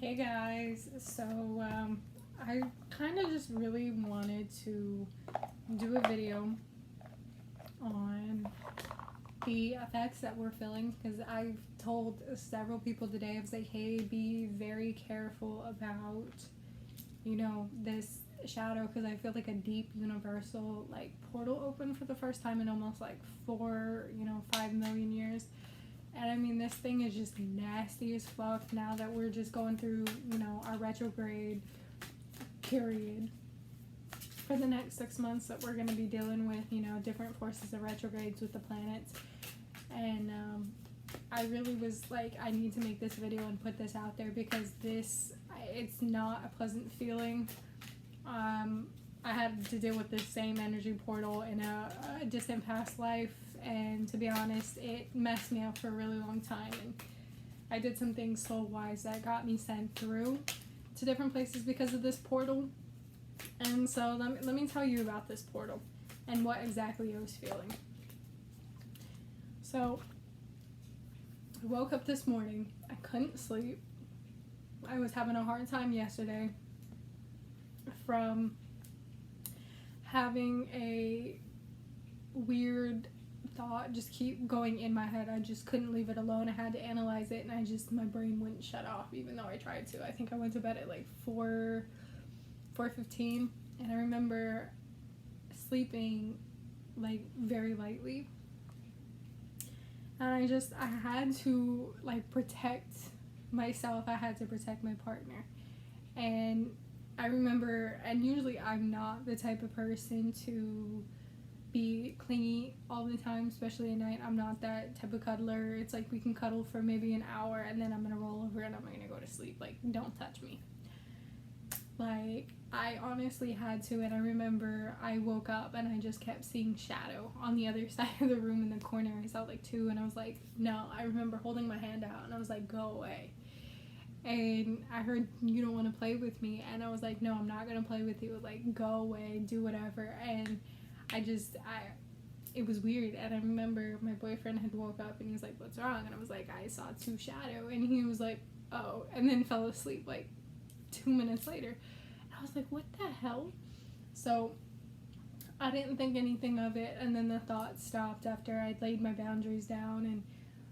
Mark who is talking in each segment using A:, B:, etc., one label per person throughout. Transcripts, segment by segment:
A: Hey guys, I kind of just really wanted to do a video on the effects that we're feeling because I've told several people today, I was like, hey, be very careful about, this shadow because I feel like a deep universal portal opened for the first time in almost 5 million years. And I mean, this thing is just nasty as fuck now that we're just going through, our retrograde period for the next 6 months that we're going to be dealing with, different forces of retrogrades with the planets. And I really was like, I need to make this video and put this out there because it's not a pleasant feeling. I had to deal with this same energy portal in a distant past life, and to be honest, it messed me up for a really long time, and I did some things soul-wise that got me sent through to different places because of this portal. And so let me tell you about this portal and what exactly I was feeling. So I woke up this morning, I couldn't sleep. I was having a hard time yesterday from having a weird thought just keep going in my head. I just couldn't leave it alone. I had to analyze it, and my brain wouldn't shut off even though I tried to. I think I went to bed at 4:15, and I remember sleeping very lightly, and I had to protect myself. I had to protect my partner. And I remember, and usually I'm not the type of person to be clingy all the time, especially at night. I'm not that type of cuddler. It's like we can cuddle for maybe an hour and then I'm gonna roll over and I'm gonna go to sleep. Don't touch me. I honestly had to, and I remember I woke up and I just kept seeing shadow on the other side of the room in the corner. I saw two, and I was like, no. I remember holding my hand out and I was like, go away. And I heard, you don't want to play with me, and I was like, no, I'm not gonna play with you, go away, do whatever. And it was weird. And I remember my boyfriend had woke up and he was like, what's wrong? And I was like, I saw two shadow. And he was like, oh, and then fell asleep 2 minutes later. And I was like, what the hell? So I didn't think anything of it, and then the thought stopped after I'd laid my boundaries down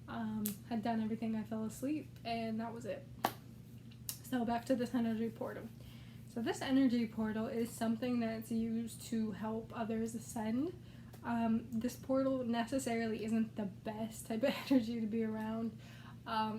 A: and had done everything. I fell asleep, and that was it. So back to this energy portal. So this energy portal is something that's used to help others ascend. This portal necessarily isn't the best type of energy to be around.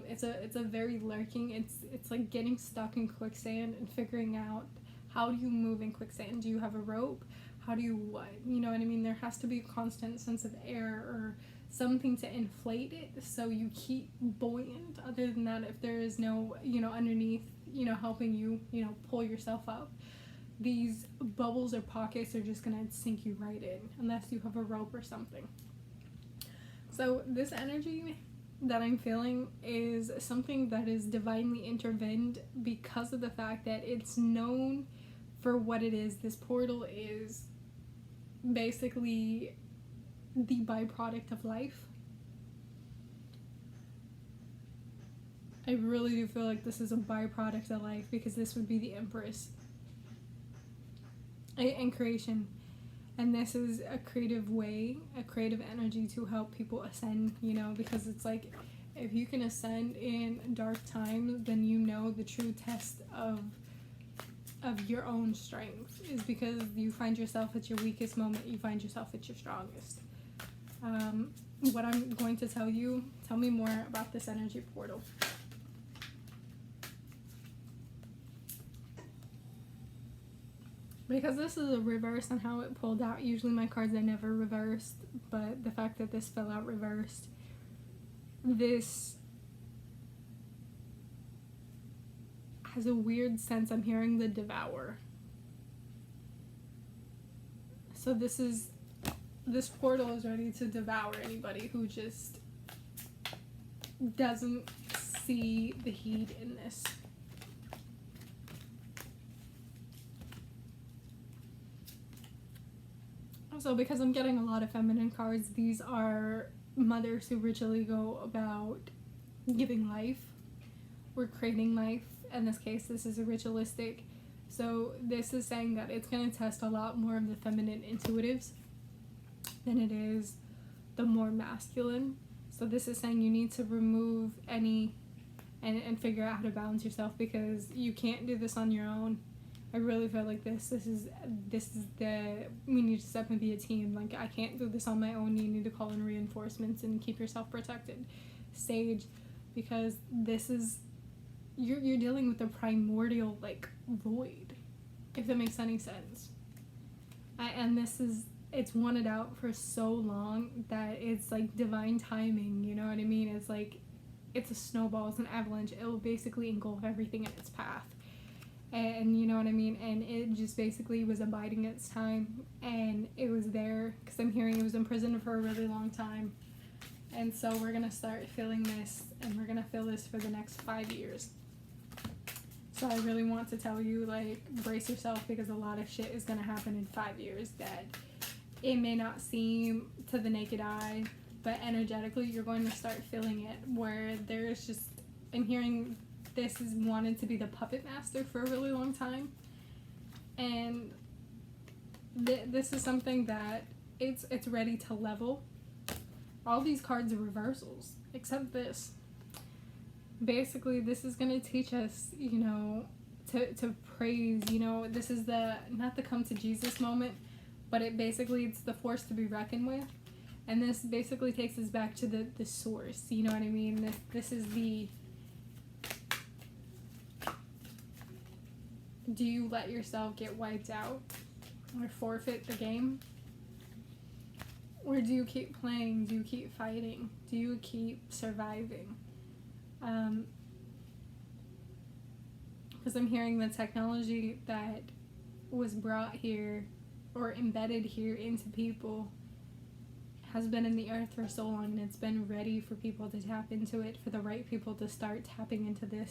A: It's a very lurking. It's like getting stuck in quicksand and figuring out, how do you move in quicksand? Do you have a rope? How do you what? You know what I mean? There has to be a constant sense of air or something to inflate it so you keep buoyant. Other than that, if there is no, underneath, helping you, pull yourself up, these bubbles or pockets are just gonna sink you right in unless you have a rope or something. So this energy that I'm feeling is something that is divinely intervened because of the fact that it's known for what it is. This portal is basically the byproduct of life. I really do feel like this is a byproduct of life because this would be the Empress in creation. And this is a creative way, a creative energy to help people ascend, because it's if you can ascend in dark times, then the true test of your own strength is because you find yourself at your weakest moment, you find yourself at your strongest. What I'm going to tell me more about this energy portal. Because this is a reverse on how it pulled out. Usually my cards are never reversed, but the fact that this fell out reversed, this has a weird sense. I'm hearing the Devour. So this portal is ready to devour anybody who just doesn't see the heat in this. So because I'm getting a lot of feminine cards, these are mothers who ritually go about giving life. We're creating life in this case, this is a ritualistic. So this is saying that it's going to test a lot more of the feminine intuitives than it is the more masculine. So this is saying you need to remove any and figure out how to balance yourself, because you can't do this on your own. I really feel like this is we need to step and be a team. Like, I can't do this on my own. You need to call in reinforcements and keep yourself protected. Sage, because this is, you're dealing with a primordial, like, void, if that makes any sense. And this is, it's wanted out for so long that it's like divine timing, you know what I mean? It's like, it's a snowball, it's an avalanche. It will basically engulf everything in its path. And you know what I mean? And it just basically was abiding its time, and it was there, because I'm hearing it was imprisoned for a really long time. And so we're going to start feeling this, and we're going to feel this for the next 5 years. So I really want to tell you, like, brace yourself, because a lot of shit is going to happen in 5 years that it may not seem to the naked eye, but energetically you're going to start feeling it, where there's just, I'm hearing this is wanted to be the puppet master for a really long time. And this is something that it's ready to level. All these cards are reversals, except this. Basically, this is going to teach us, you know, to praise, you know, this is the, not the come to Jesus moment, but it's the force to be reckoned with. And this basically takes us back to the source, you know what I mean? This is the, do you let yourself get wiped out or forfeit the game? Or do you keep playing? Do you keep fighting? Do you keep surviving? Because I'm hearing the technology that was brought here or embedded here into people has been in the earth for so long, and it's been ready for people to tap into it, for the right people to start tapping into this.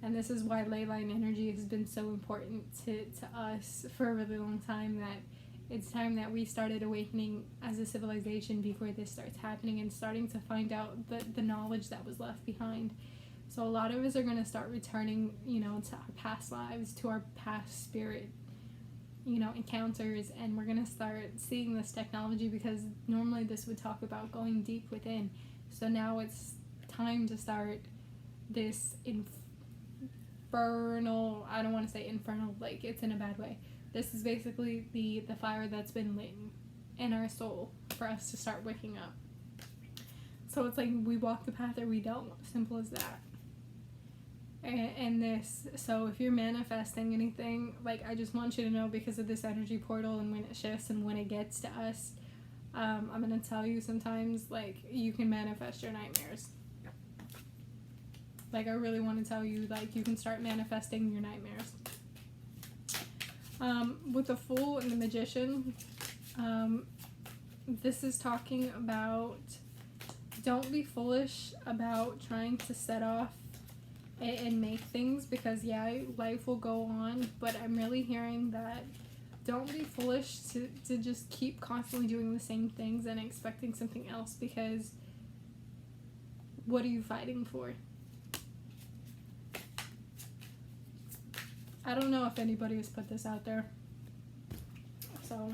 A: And this is why ley line energy has been so important to us for a really long time, that it's time that we started awakening as a civilization before this starts happening, and starting to find out the knowledge that was left behind. So a lot of us are going to start returning, you know, to our past lives, to our past spirit, you know, encounters, and we're going to start seeing this technology, because normally this would talk about going deep within. So now it's time to start this infernal, I don't want to say infernal, like it's in a bad way. This is basically the fire that's been lit in our soul for us to start waking up. So it's like we walk the path or we don't. Simple as that. And this, so if you're manifesting anything, like, I just want you to know, because of this energy portal and when it shifts and when it gets to us, I'm going to tell you sometimes, like, you can manifest your nightmares. Like, I really want to tell you, like, you can start manifesting your nightmares. With the Fool and the Magician, this is talking about, don't be foolish about trying to set off and make things, because life will go on, but I'm really hearing that don't be foolish to just keep constantly doing the same things and expecting something else, because what are you fighting for? I don't know if anybody has put this out there. So,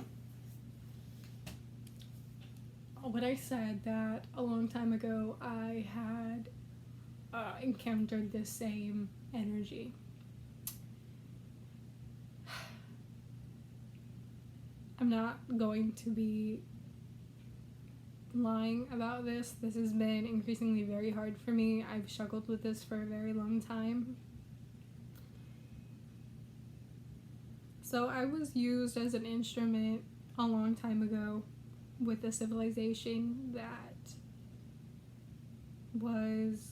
A: when I said that a long time ago I had encountered this same energy, I'm not going to be lying about this. This has been increasingly very hard for me. I've struggled with this for a very long time. So I was used as an instrument a long time ago with a civilization that was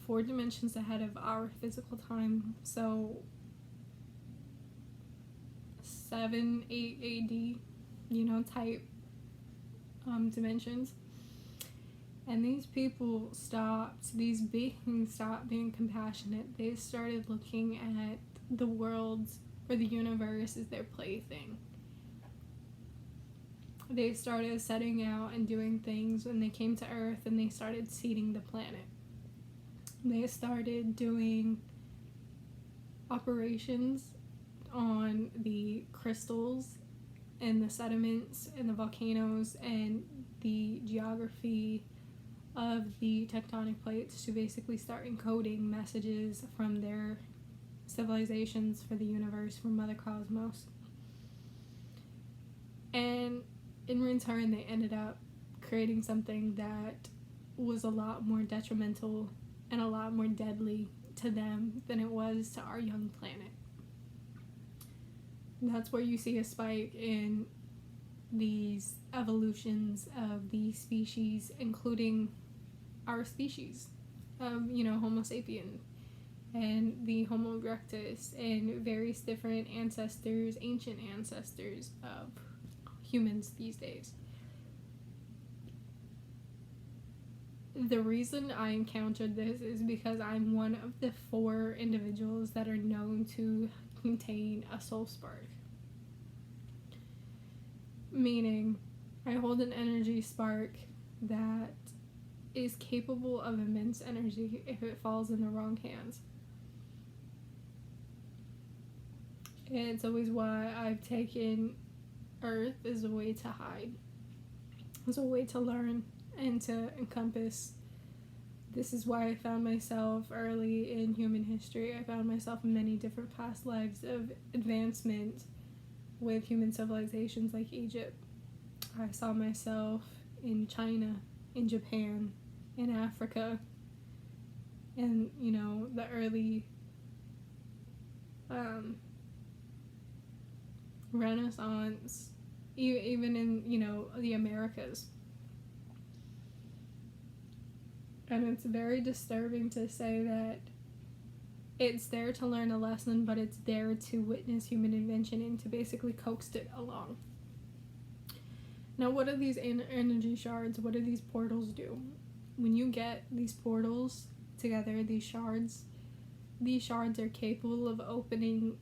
A: 4 dimensions ahead of our physical time. So 7, 8 AD, you know, type dimensions. And these people these beings stopped being compassionate. They started looking at the world or the universe as their plaything. They started setting out and doing things when they came to Earth, and they started seeding the planet. they started doing operations on the crystals and the sediments and the volcanoes and the geography of the tectonic plates to basically start encoding messages from their civilizations for the universe, from Mother Cosmos. And in return, they ended up creating something that was a lot more detrimental and a lot more deadly to them than it was to our young planet. That's where you see a spike in these evolutions of these species, including our species of, Homo sapien and the Homo erectus and various different ancestors, ancient ancestors of humans these days. The reason I encountered this is because I'm one of the 4 individuals that are known to contain a soul spark. Meaning, I hold an energy spark that is capable of immense energy if it falls in the wrong hands. And it's always why I've taken Earth as a way to hide, as a way to learn and to encompass. This is why I found myself early in human history. I found myself in many different past lives of advancement with human civilizations like Egypt. I saw myself in China, in Japan, in Africa, and, the early Renaissance, even in, the Americas. And it's very disturbing to say that it's there to learn a lesson, but it's there to witness human invention and to basically coax it along. Now, what are these energy shards? What do these portals do? When you get these portals together, these shards are capable of opening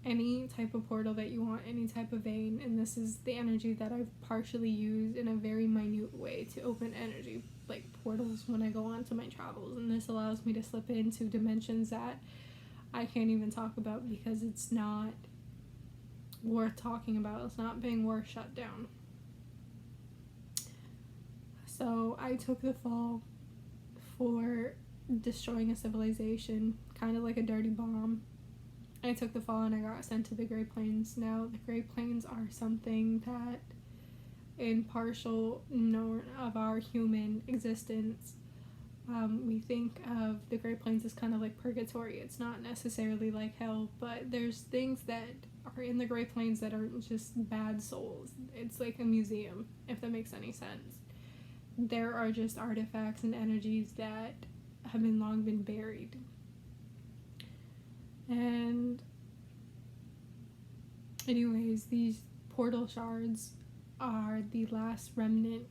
A: any type of portal that you want, any type of vein, and this is the energy that I've partially used in a very minute way to open energy, like portals, when I go on to my travels, and this allows me to slip into dimensions that I can't even talk about because it's not worth talking about. It's not being worth shut down. So I took the fall for destroying a civilization, kind of like a dirty bomb. I took the fall and I got sent to the Great Plains. Now, the Great Plains are something that, in partial known of our human existence, we think of the Great Plains as kind of like purgatory. It's not necessarily like hell, but there's things that are in the Great Plains that are just bad souls. It's like a museum, if that makes any sense. There are just artifacts and energies that have long been buried. And anyways, these portal shards are the last remnant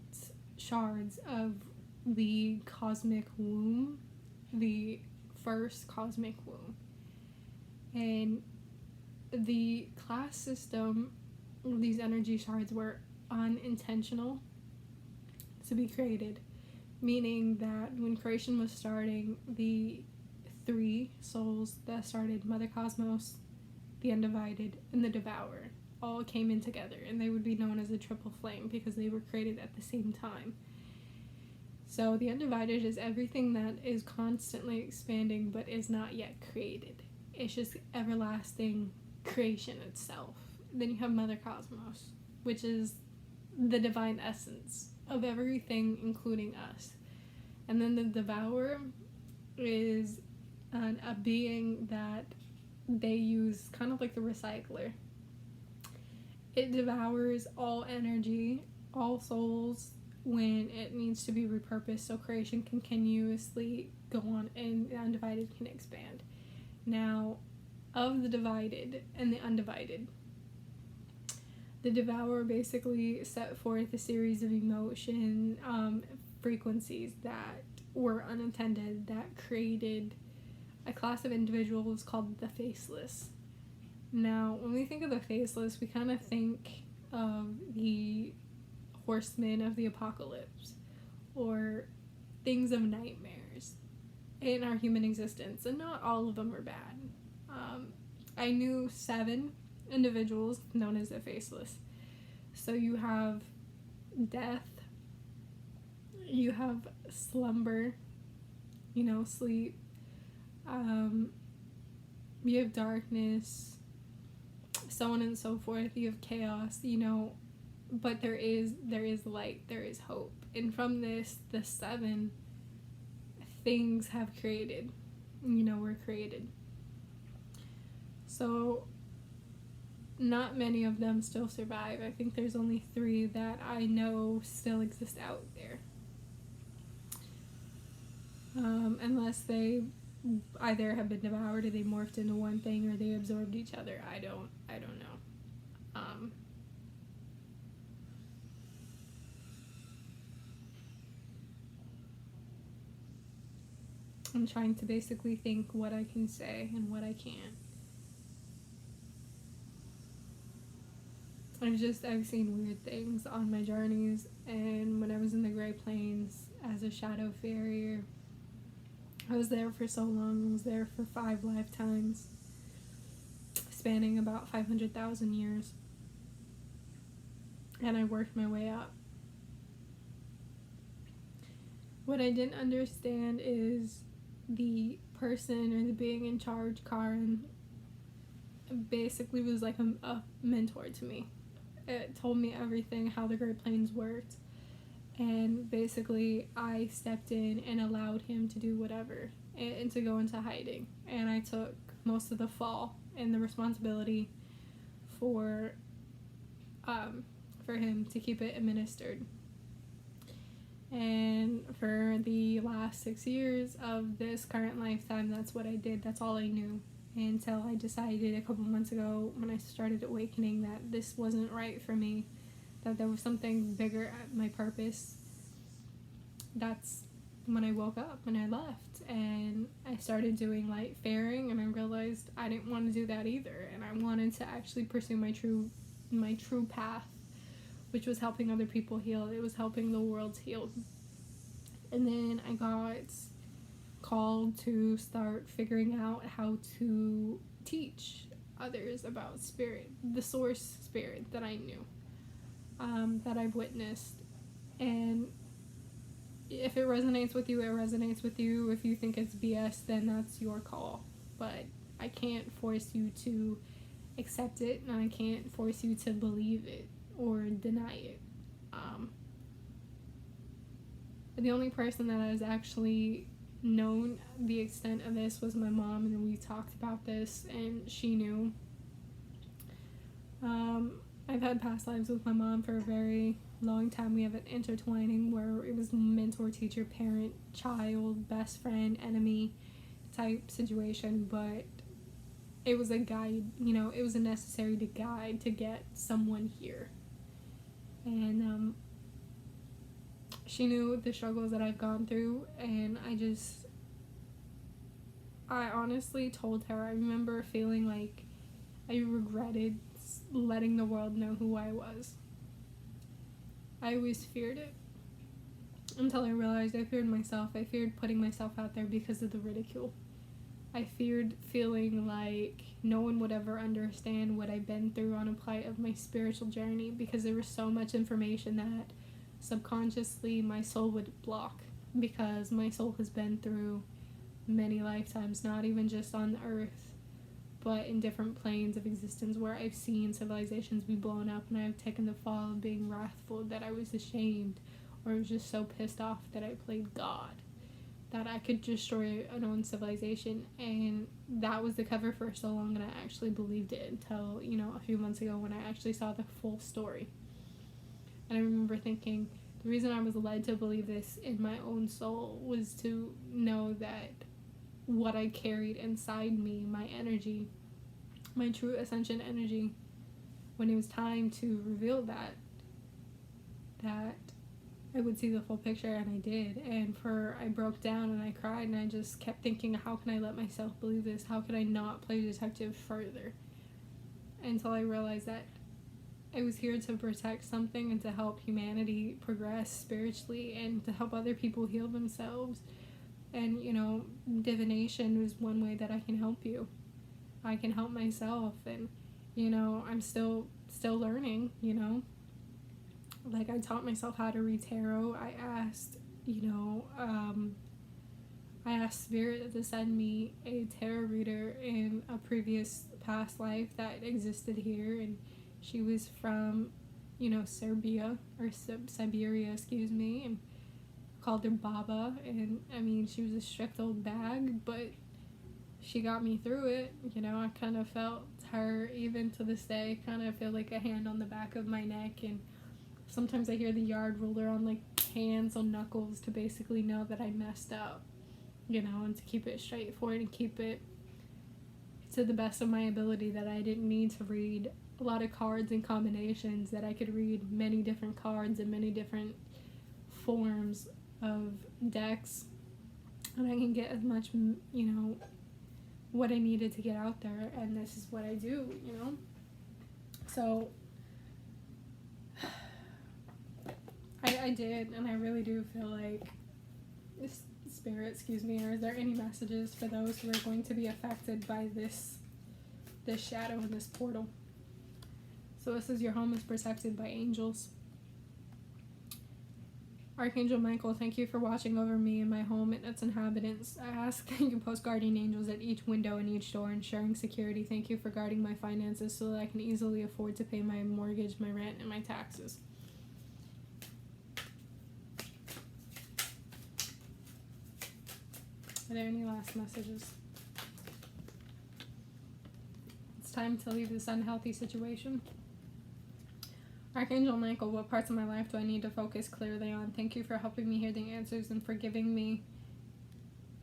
A: shards of the cosmic womb, the first cosmic womb. And the class system of these energy shards were unintentional to be created, meaning that when creation was starting, the 3 souls that started, Mother Cosmos, the Undivided, and the Devourer, all came in together, and they would be known as a triple flame because they were created at the same time. So the Undivided is everything that is constantly expanding but is not yet created. It's just everlasting creation itself. Then you have Mother Cosmos, which is the divine essence of everything, including us. And then the Devourer is a being that they use kind of like the recycler. It devours all energy, all souls, when it needs to be repurposed so creation can continuously go on and the Undivided can expand. Now, of the divided and the undivided, the Devourer basically set forth a series of emotion frequencies that were unintended, that created a class of individuals called the Faceless. Now, when we think of the Faceless, we kind of think of the horsemen of the apocalypse or things of nightmares. in our human existence, and not all of them are bad. I knew 7 individuals known as the Faceless. So you have death, you have slumber, sleep, you have darkness, so on and so forth. You have chaos, but there is light, there is hope. And from this, the 7 things have created, were created. So not many of them still survive. I think there's only 3 that I know still exist out there. Unless they either have been devoured, or they morphed into one thing, or they absorbed each other. I don't know. I'm trying to basically think what I can say and what I can't. I've seen weird things on my journeys, and when I was in the Great Plains as a shadow farrier, I was there for so long. I was there for 5 lifetimes, spanning about 500,000 years, and I worked my way up. What I didn't understand is the person or the being in charge, Karen, basically was like a mentor to me. It told me everything, how the Great Plains worked, and basically I stepped in and allowed him to do whatever and to go into hiding, and I took most of the fall and the responsibility for him to keep it administered. And for the last 6 years of this current lifetime, that's what I did. That's all I knew, until I decided a couple months ago, when I started awakening, that this wasn't right for me, that there was something bigger at my purpose. That's when I woke up and I left, and I started doing light faring, and I realized I didn't want to do that either, and I wanted to actually pursue my true path, which was helping other people heal. It was helping the world heal. And then I got called to start figuring out how to teach others about spirit, the source spirit that I knew, that I've witnessed. And if it resonates with you, it resonates with you. If you think it's BS, then that's your call. But I can't force you to accept it, and I can't force you to believe it or deny it. The only person that has actually known the extent of this was my mom, and we talked about this, and she knew. I've had past lives with my mom for a very long time. We have an intertwining where it was mentor, teacher, parent, child, best friend, enemy type situation, but it was a guide, it was a necessary guide to get someone here. And she knew the struggles that I've gone through, and I honestly told her, I remember feeling like I regretted letting the world know who I was. I always feared it, until I realized I feared myself. I feared putting myself out there because of the ridicule. I feared feeling like no one would ever understand what I've been through on a plight of my spiritual journey, because there was so much information that subconsciously my soul would block, because my soul has been through many lifetimes, not even just on the earth, but in different planes of existence, where I've seen civilizations be blown up, and I've taken the fall of being wrathful, that I was ashamed, or was just so pissed off that I played God, that I could destroy an own civilization. And that was the cover for so long, and I actually believed it until, a few months ago, when I actually saw the full story. And I remember thinking, the reason I was led to believe this in my own soul was to know that what I carried inside me, my energy, my true ascension energy, when it was time to reveal that I would see the full picture, and I did. And I broke down and I cried, and I just kept thinking, how can I let myself believe this? How could I not play detective further? Until I realized that I was here to protect something, and to help humanity progress spiritually, and to help other people heal themselves. And, you know, divination is one way that I can help you. I can help myself, and, you know, I'm still learning, you know. Like, I taught myself how to read tarot. I asked, you know, I asked Spirit to send me a tarot reader in a previous past life that existed here, and she was from, you know, Serbia, or Siberia, excuse me, and called her Baba, and I mean, she was a strict old bag, but she got me through it, you know. I kind of felt her, even to this day, kind of feel like a hand on the back of my neck, and sometimes I hear the yard ruler on, like, hands on knuckles to basically know that I messed up, you know, and to keep it straightforward and keep it to the best of my ability, that I didn't need to read a lot of cards and combinations, that I could read many different cards and many different forms of decks, and I can get as much, you know, what I needed to get out there, and this is what I do, you know. So I did, and I really do feel like this Spirit, excuse me, or is there any messages for those who are going to be affected by this shadow in this portal? So this is, your home is protected by angels. Archangel Michael, thank you for watching over me and my home and its inhabitants. I ask that you post guardian angels at each window and each door, ensuring security. Thank you for guarding my finances so that I can easily afford to pay my mortgage, my rent, and my taxes. Are there any last messages? It's time to leave this unhealthy situation. Archangel Michael, what parts of my life do I need to focus clearly on? Thank you for helping me hear the answers and forgiving me,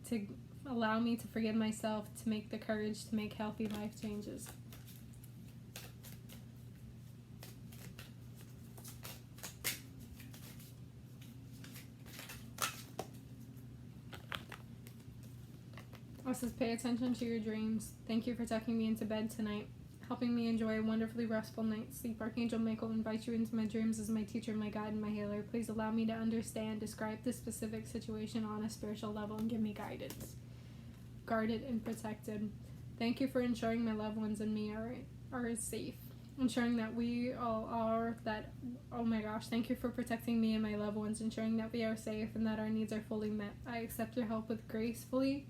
A: to allow me to forgive myself, to make the courage to make healthy life changes. This says, pay attention to your dreams. Thank you for tucking me into bed tonight, helping me enjoy a wonderfully restful night's sleep. Archangel Michael invites you into my dreams as my teacher, my guide, and my healer. Please allow me to understand, describe the specific situation on a spiritual level, and give me guidance. Guarded and protected. Thank you for ensuring my loved ones and me are safe. Ensuring that we all are, that, oh my gosh, thank you for protecting me and my loved ones, ensuring that we are safe and that our needs are fully met. I accept your help with gracefully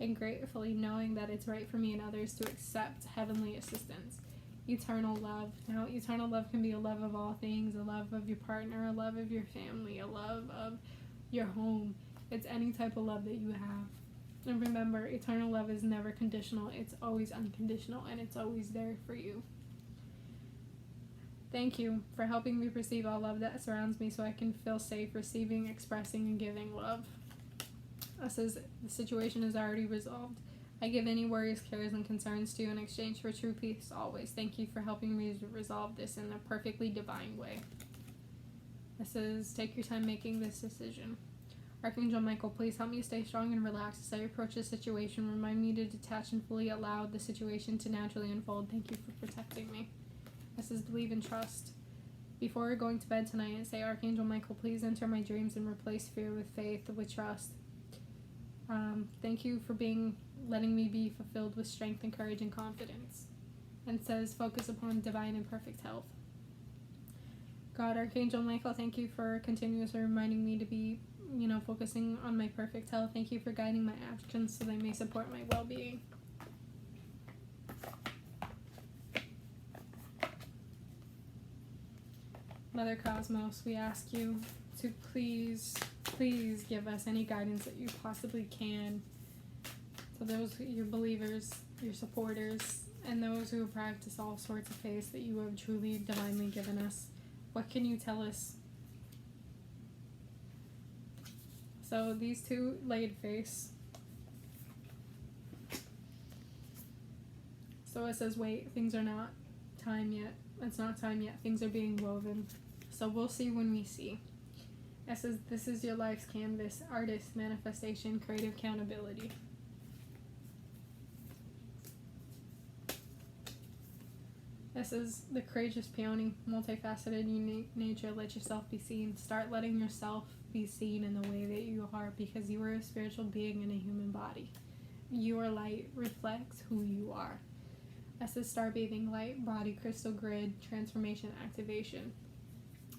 A: and gratefully, knowing that it's right for me and others to accept heavenly assistance. Eternal love. Now, eternal love can be a love of all things, a love of your partner, a love of your family, a love of your home. It's any type of love that you have. And remember, eternal love is never conditional. It's always unconditional, and it's always there for you. Thank you for helping me perceive all love that surrounds me so I can feel safe receiving, expressing, and giving love. It says, the situation is already resolved. I give any worries, cares, and concerns to you in exchange for true peace always. Thank you for helping me to resolve this in a perfectly divine way. It says, take your time making this decision. Archangel Michael, please help me stay strong and relaxed as I approach the situation. Remind me to detach and fully allow the situation to naturally unfold. Thank you for protecting me. It says, believe and trust. Before going to bed tonight, say, Archangel Michael, please enter my dreams and replace fear with faith, with trust. Thank you for letting me be fulfilled with strength and courage and confidence. And says, focus upon divine and perfect health. God, Archangel Michael, thank you for continuously reminding me to be, focusing on my perfect health. Thank you for guiding my actions so they may support my well-being. Mother Cosmos, we ask you to please give us any guidance that you possibly can to those, your believers, your supporters, and those who practice all sorts of faiths that you have truly divinely given us. What can you tell us? So these two laid face. So it says, wait, things are not time yet. It's not time yet. Things are being woven. So we'll see when we see. It says, this is your life's canvas, artist, manifestation, creative accountability. This is the courageous peony, multifaceted, unique nature. Let yourself be seen. Start letting yourself be seen in the way that you are, because you are a spiritual being in a human body. Your light reflects who you are. That's the star bathing light, body crystal grid, transformation, activation.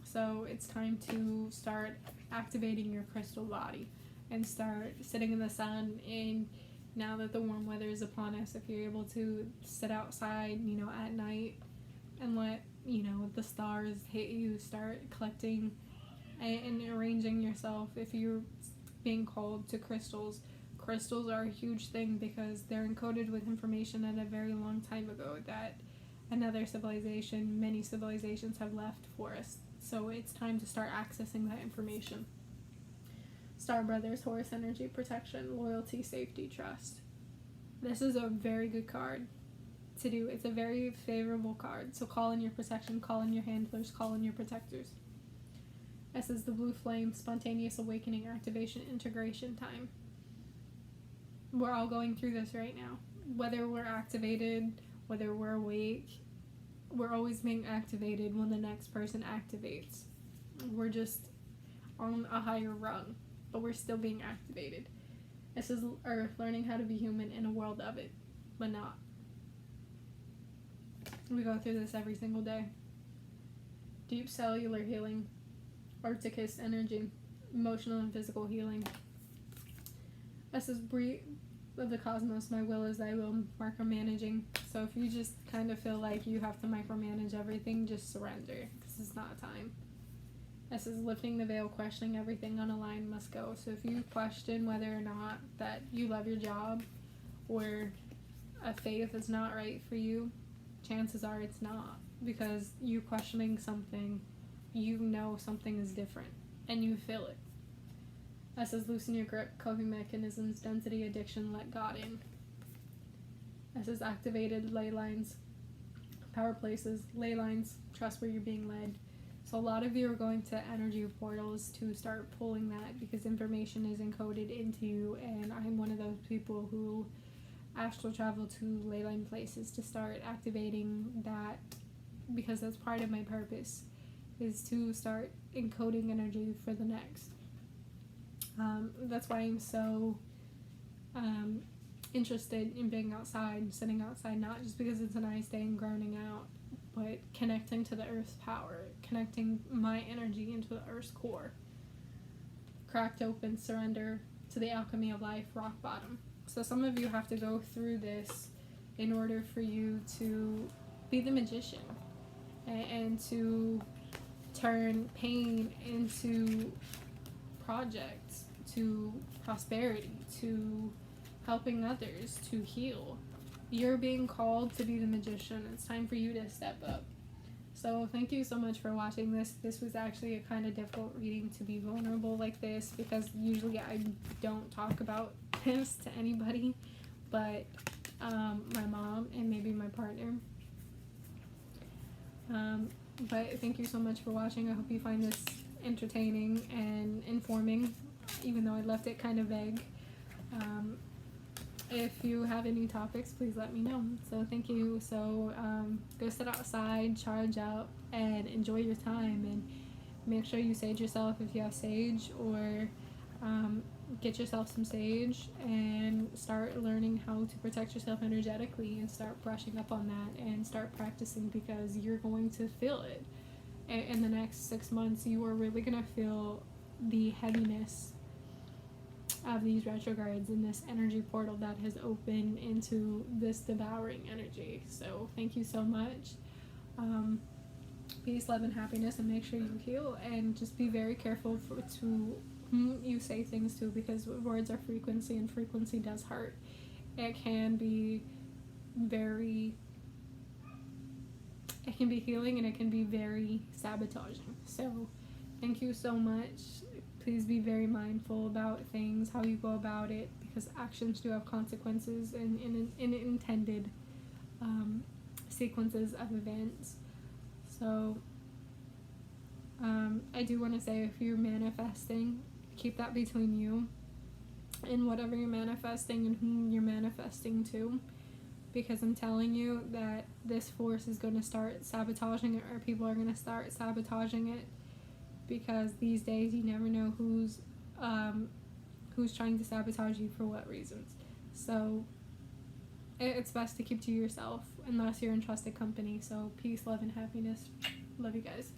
A: So it's time to start activating your crystal body and start sitting in the sun. And now that the warm weather is upon us, if you're able to sit outside, at night and let, the stars hit you, start collecting and arranging yourself. If you're being called to crystals, crystals are a huge thing because they're encoded with information at a very long time ago that another civilization, many civilizations have left for us. So it's time to start accessing that information. Star Brothers, Horus energy, protection, loyalty, safety, trust. This is a very good card to do. It's a very favorable card. So call in your protection, call in your handlers, call in your protectors. This is the blue flame, spontaneous awakening, activation, integration time. We're all going through this right now. Whether we're activated, whether we're awake, we're always being activated when the next person activates. We're just on a higher rung, but we're still being activated. This is Earth learning how to be human in a world of it, but not. We go through this every single day. Deep cellular healing, Arcticus energy, emotional and physical healing. This is breathe of the cosmos, my will is thy will, micromanaging. So if you just kind of feel like you have to micromanage everything, just surrender, because it's not time. This is lifting the veil, questioning everything on a line must go. So if you question whether or not that you love your job or a faith is not right for you, chances are it's not, because you questioning something, something is different and you feel it. This is loosen your grip, coping mechanisms, density, addiction, let God in. This is activated ley lines, power places, ley lines, trust where you're being led. So a lot of you are going to energy portals to start pulling that because information is encoded into you, and I'm one of those people who astral travel to ley line places to start activating that, because that's part of my purpose, is to start encoding energy for the next. That's why I'm so interested in being outside, sitting outside, not just because it's a nice day and grounding out, but connecting to the earth's power, connecting my energy into the earth's core. Cracked open, surrender to the alchemy of life, rock bottom. So some of you have to go through this in order for you to be the magician and to turn pain into projects, to prosperity, to helping others, to heal. You're being called to be the magician. It's time for you to step up. So thank you so much for watching this. This was actually a kind of difficult reading to be vulnerable like this, because usually I don't talk about this to anybody but my mom and maybe my partner. But thank you so much for watching. I hope you find this entertaining and informing, even though I left it kind of vague. If you have any topics, please let me know. So thank you. So go sit outside, charge up, and enjoy your time. And make sure you sage yourself if you have sage, or get yourself some sage and start learning how to protect yourself energetically, and start brushing up on that and start practicing, because you're going to feel it. In the next 6 months, you are really going to feel the heaviness of these retrogrades and this energy portal that has opened into this devouring energy. So thank you so much. Peace, love, and happiness, and make sure you heal, and just be very careful to whom you say things to, because words are frequency, and frequency does hurt. It can be healing, and it can be very sabotaging. So thank you so much. Please be very mindful about things, how you go about it, because actions do have consequences and intended sequences of events. So I do want to say, if you're manifesting, keep that between you and whatever you're manifesting and whom you're manifesting to, because I'm telling you that this force is going to start sabotaging it, or people are going to start sabotaging it, because these days you never know who's trying to sabotage you for what reasons. So it's best to keep to yourself unless you're in trusted company. So peace, love, and happiness. Love you guys.